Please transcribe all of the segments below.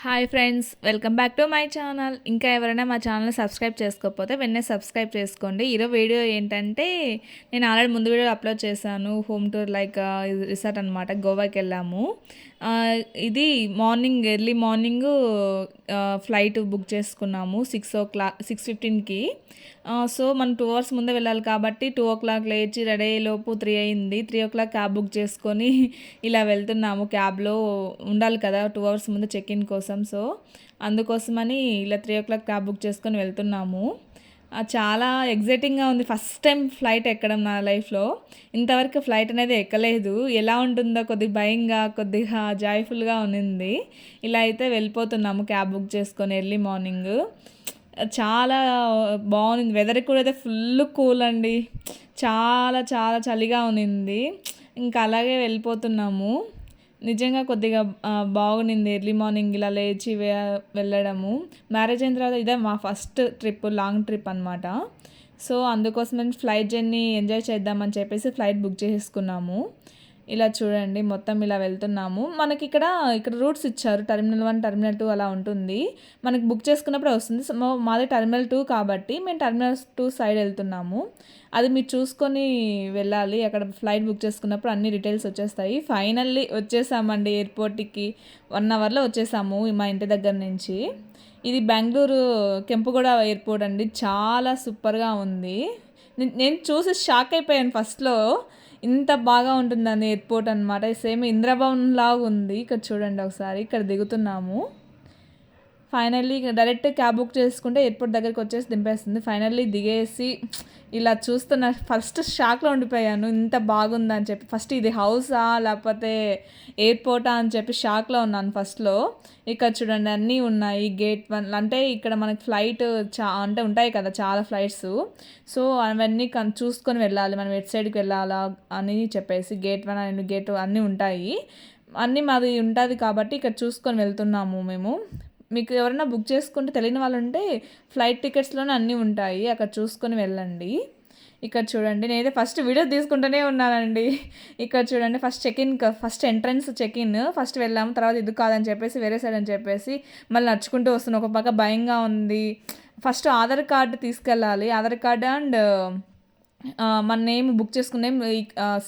Hi friends, welcome back to my channel. ఇంకా ఎవరైనా మా ఛానల్ సబ్స్క్రైబ్ చేసుకోకపోతే వెంటనే సబ్స్క్రైబ్ చేసుకోండి. ఈరోజు వీడియో ఏంటంటే, నేను ఆల్రెడీ ముందు వీడియో అప్లోడ్ చేశాను. హోమ్ టూర్ లైక్ రిసార్ట్ అనమాట. గోవాకి వెళ్ళాము. ఇది ఎర్లీ మార్నింగ్ ఫ్లైట్ బుక్ చేసుకున్నాము 6:15కి. సో మనం 2 అవర్స్ ముందే వెళ్ళాలి కాబట్టి 2 o'clock లేచి రెడీ అయ్యేలోపు 3 అయింది. 3 o'clock క్యాబ్ బుక్ చేసుకొని ఇలా వెళ్తున్నాము. క్యాబ్లో ఉండాలి కదా 2 అవర్స్ ముందు చెక్ ఇన్ కోసం. సో అందుకోసమని ఇలా 3 o'clock క్యాబ్ బుక్ చేసుకొని వెళ్తున్నాము. చాలా ఎగ్జైటింగ్గా ఉంది. ఫస్ట్ టైం ఫ్లైట్ ఎక్కడం నా లైఫ్లో. ఇంతవరకు ఫ్లైట్ అనేది ఎక్కలేదు. ఎలా ఉంటుందో కొద్దిగా భయంగా, కొద్దిగా జాయ్ఫుల్గా ఉన్నింది. ఇలా అయితే వెళ్ళిపోతున్నాము క్యాబ్ బుక్ చేసుకొని ఎర్లీ మార్నింగ్. చాలా బాగుంది. వెదర్ కూడా అయితే ఫుల్ కూల్ అండి. చాలా చాలా చలిగా ఉన్నింది. ఇంకా అలాగే వెళ్ళిపోతున్నాము. నిజంగా కొద్దిగా బాగుండింది ఎర్లీ మార్నింగ్ ఇలా లేచి వెళ్ళడము. మ్యారేజ్ అయిన తర్వాత ఇదే మా ఫస్ట్ ట్రిప్, లాంగ్ ట్రిప్ అనమాట. సో అందుకోసమని ఫ్లైట్ జర్నీ ఎంజాయ్ చేద్దామని చెప్పేసి ఫ్లైట్ బుక్ చేసుకున్నాము. ఇలా చూడండి, మొత్తం ఇలా వెళ్తున్నాము. మనకి ఇక్కడ రూట్స్ ఇచ్చారు. టెర్మినల్ 1, టెర్మినల్ 2 అలా ఉంటుంది. మనకి బుక్ చేసుకున్నప్పుడే వస్తుంది. సో మాది టెర్మినల్ 2 కాబట్టి మేము టెర్మినల్ 2 సైడ్ వెళ్తున్నాము. అది మీరు చూసుకొని వెళ్ళాలి. అక్కడ ఫ్లైట్ బుక్ చేసుకున్నప్పుడు అన్ని డీటెయిల్స్ వచ్చేస్తాయి. ఫైనల్లీ వచ్చేసామండి ఎయిర్పోర్ట్కి. 1 అవర్లో వచ్చేసాము మా ఇంటి దగ్గర నుంచి. ఇది బెంగళూరు కెంపుగూడ ఎయిర్పోర్ట్ అండి. చాలా సూపర్గా ఉంది. నేను చూసి షాక్ అయిపోయాను ఫస్ట్లో. ఇంత బాగా ఉంటుందని ఎయిర్పోర్ట్ అనమాట. సేమ్ ఇంద్రభవన్ లాగా ఉంది. ఇక్కడ చూడండి ఒకసారి. ఇక్కడ దిగుతున్నాము. ఫైనల్లీ డైరెక్ట్ క్యాబ్ బుక్ చేసుకుంటే ఎయిర్పోర్ట్ దగ్గరికి వచ్చేసి దింపేస్తుంది. ఫైనల్లీ దిగేసి ఇలా చూస్తున్న ఫస్ట్ షాక్లో ఉండిపోయాను. ఇంత బాగుందని చెప్పి. ఫస్ట్ ఇది హౌసా లేకపోతే ఎయిర్పోర్టా అని చెప్పి షాక్లో ఉన్నాను ఫస్ట్లో. ఇక్కడ చూడండి అన్నీ ఉన్నాయి. గేట్ 1 అంటే ఇక్కడ మనకి ఫ్లైట్ అంటే ఉంటాయి కదా చాలా ఫ్లైట్స్. సో అవన్నీ చూసుకొని వెళ్ళాలి. మనం ఎటు సైడ్కి వెళ్ళాలా అని చెప్పేసి గేట్ 1 అండ్ గేట్ 2 అన్నీ ఉంటాయి. అన్నీ మాది ఉంటుంది కాబట్టి ఇక్కడ చూసుకొని వెళ్తున్నాము మేము. మీకు ఎవరైనా బుక్ చేసుకుంటే తెలియని వాళ్ళు ఉంటే ఫ్లైట్ టికెట్స్లోనే అన్నీ ఉంటాయి. అక్కడ చూసుకొని వెళ్ళండి. ఇక్కడ చూడండి, నేనైతే ఫస్ట్ వీడియో తీసుకుంటూనే ఉన్నానండి. ఇక్కడ చూడండి, ఫస్ట్ ఎంట్రన్స్ చెక్-ఇన్ ఫస్ట్ వెళ్ళాము. తర్వాత ఇది కాదని చెప్పేసి వేరే సైడ్ అని చెప్పేసి మళ్ళీ నడుచుకుంటూ వస్తున్నాం. ఒక పక్క భయంగా ఉంది. ఫస్ట్ ఆధార్ కార్డు తీసుకెళ్ళాలి. ఆధార్ కార్డు అండ్ మన నేమ్ బుక్ చేసుకునే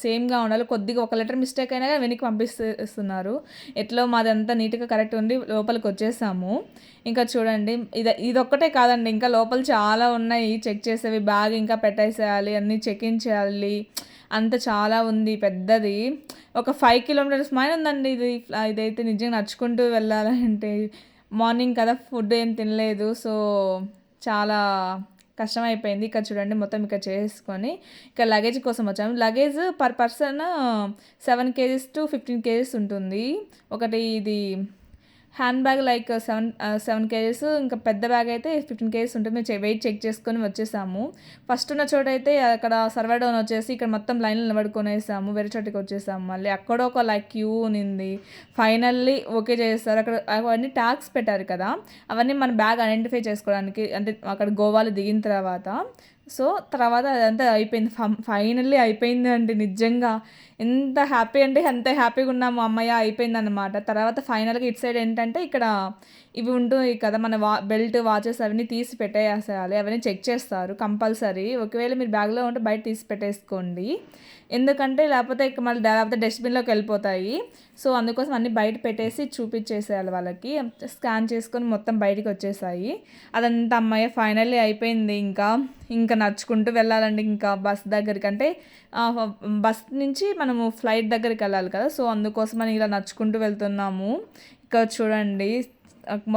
సేమ్గా ఉండాలి. కొద్దిగా ఒక లెటర్ మిస్టేక్ అయినా కానీ వెనక్కి పంపిస్తున్నారు. ఎట్లో మాదంతా నీట్గా కరెక్ట్ ఉండి లోపలికి వచ్చేసాము. ఇంకా చూడండి, ఇదొక్కటే కాదండి, ఇంకా లోపల చాలా ఉన్నాయి చెక్ చేసేవి. బ్యాగ్ ఇంకా పెట్టేసేయాలి, అన్నీ చెక్ ఇన్ చేయాలి. అంత చాలా ఉంది, పెద్దది. ఒక 5 kilometers పైన ఉందండి ఇదైతే. నిజంగా నడుచుకుంటూ వెళ్ళాలంటే మార్నింగ్ కదా, ఫుడ్ ఏం తినలేదు. సో చాలా కష్టమైపోయింది. ఇక్కడ చూడండి, మొత్తం ఇక్కడ చేసుకొని ఇక్కడ లగేజ్ కోసం వచ్చాము. Luggage per person 7 kgs to 15 kgs ఉంటుంది. ఒకటి ఇది హ్యాండ్ బ్యాగ్ లైక్ 7 kgs, ఇంకా పెద్ద బ్యాగ్ అయితే 15 kgs ఉంటుంది. మేము వెయిట్ చెక్ చేసుకొని వచ్చేసాము. ఫస్ట్ ఉన్న చోట అయితే అక్కడ సర్వర్ డౌన్ వచ్చేసి ఇక్కడ మొత్తం లైన్లో నిలబడుకొనేసాము. వేరే చోటికి వచ్చేసాము. మళ్ళీ అక్కడ ఒక క్యూ ఉన్నింది. ఫైనల్లీ ఓకే చేస్తారు. అక్కడ అవన్నీ ట్యాగ్స్ పెట్టారు కదా, అవన్నీ మన బ్యాగ్ ఐడెంటిఫై చేసుకోవడానికి, అంటే అక్కడ గోవాలో దిగిన తర్వాత. సో తర్వాత అదంతా అయిపోయింది. ఫైనల్లీ అయిపోయింది అండి. నిజంగా ఎంత హ్యాపీ అంటే అంత హ్యాపీగా ఉన్నాము. అమ్మయ్య అయిపోయింది అనమాట. తర్వాత ఫైనల్గా ఇటు సైడ్ ఏంటంటే ఇక్కడ ఇవి ఉంటుంది కదా, మన బెల్ట్, వాచెస్ అవన్నీ తీసి పెట్టేసేయాలి. అవన్నీ చెక్ చేస్తారు కంపల్సరీ. ఒకవేళ మీరు బ్యాగ్లో ఉంటే బయట తీసి పెట్టేసుకోండి. ఎందుకంటే లేకపోతే డస్ట్బిన్లోకి వెళ్ళిపోతాయి. సో అందుకోసం అన్నీ బయట పెట్టేసి చూపించేసేయాలి వాళ్ళకి. స్కాన్ చేసుకొని మొత్తం బయటికి వచ్చేసాయి. అదంతా అమ్మాయి ఫైనల్లీ అయిపోయింది. ఇంకా నడుచుకుంటూ వెళ్ళాలండి ఇంకా బస్ దగ్గరికి. అంటే బస్ నుంచి మనము ఫ్లైట్ దగ్గరికి వెళ్ళాలి కదా. సో అందుకోసం మనం ఇలా నడుచుకుంటూ వెళ్తున్నాము. ఇక్కడ చూడండి,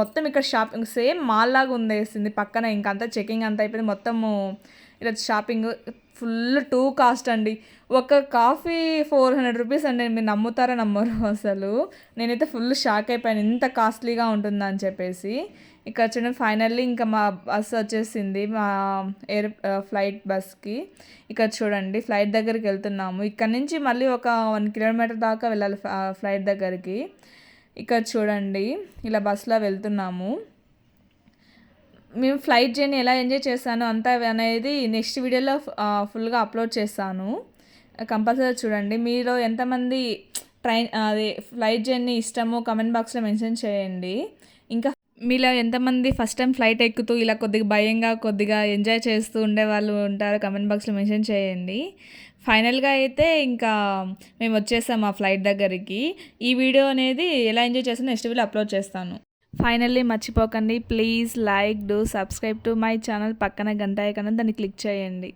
మొత్తం ఇక్కడ షాపింగ్ సేమ్ మాల్ లాగా ఉందేసింది పక్కన. ఇంకంతా చెకింగ్ అంతా అయిపోయింది. మొత్తము ఇలా షాపింగ్ ఫుల్ టూ కాస్ట్ అండి. ఒక కాఫీ 400 రూపీస్ అండి. మీరు నమ్ముతారా నమ్మరు అసలు. నేనైతే ఫుల్ షాక్ అయిపోయాను ఇంత కాస్ట్లీగా ఉంటుందని చెప్పేసి. ఇక్కడ చూడండి, ఫైనల్లీ ఇంకా మా బస్ వచ్చేసింది, మా ఫ్లైట్ బస్కి. ఇక్కడ చూడండి, ఫ్లైట్ దగ్గరికి వెళ్తున్నాము. ఇక్కడ నుంచి మళ్ళీ ఒక 1 kilometer దాకా వెళ్ళాలి ఫ్లైట్ దగ్గరికి. ఇక్కడ చూడండి, ఇలా బస్లో వెళ్తున్నాము. మేము ఫ్లైట్ జర్నీ ఎలా ఎంజాయ్ చేశాను అంతా అనేది నెక్స్ట్ వీడియోలో ఫుల్గా అప్లోడ్ చేస్తాను. కంపల్సరీ చూడండి. మీలో ఎంతమంది ఫ్లైట్ జర్నీ ఇష్టమో కమెంట్ బాక్స్లో మెన్షన్ చేయండి. ఇంకా మీలో ఎంతమంది ఫస్ట్ టైం ఫ్లైట్ ఎక్కుతూ ఇలా కొద్దిగా భయంగా కొద్దిగా ఎంజాయ్ చేస్తూ ఉండేవాళ్ళు ఉంటారో కమెంట్ బాక్స్లో మెన్షన్ చేయండి. ఫైనల్గా అయితే ఇంకా మేము వచ్చేసాం ఆ ఫ్లైట్ దగ్గరికి. ఈ వీడియో అనేది ఎలా ఎంజాయ్ చేస్తానో నెక్స్ట్ వీడియో అప్లోడ్ చేస్తాను. ఫైనల్లీ మర్చిపోకండి, please like do subscribe to my channel. పక్కన గంట ఐకాన్ దాన్ని క్లిక్ చేయండి.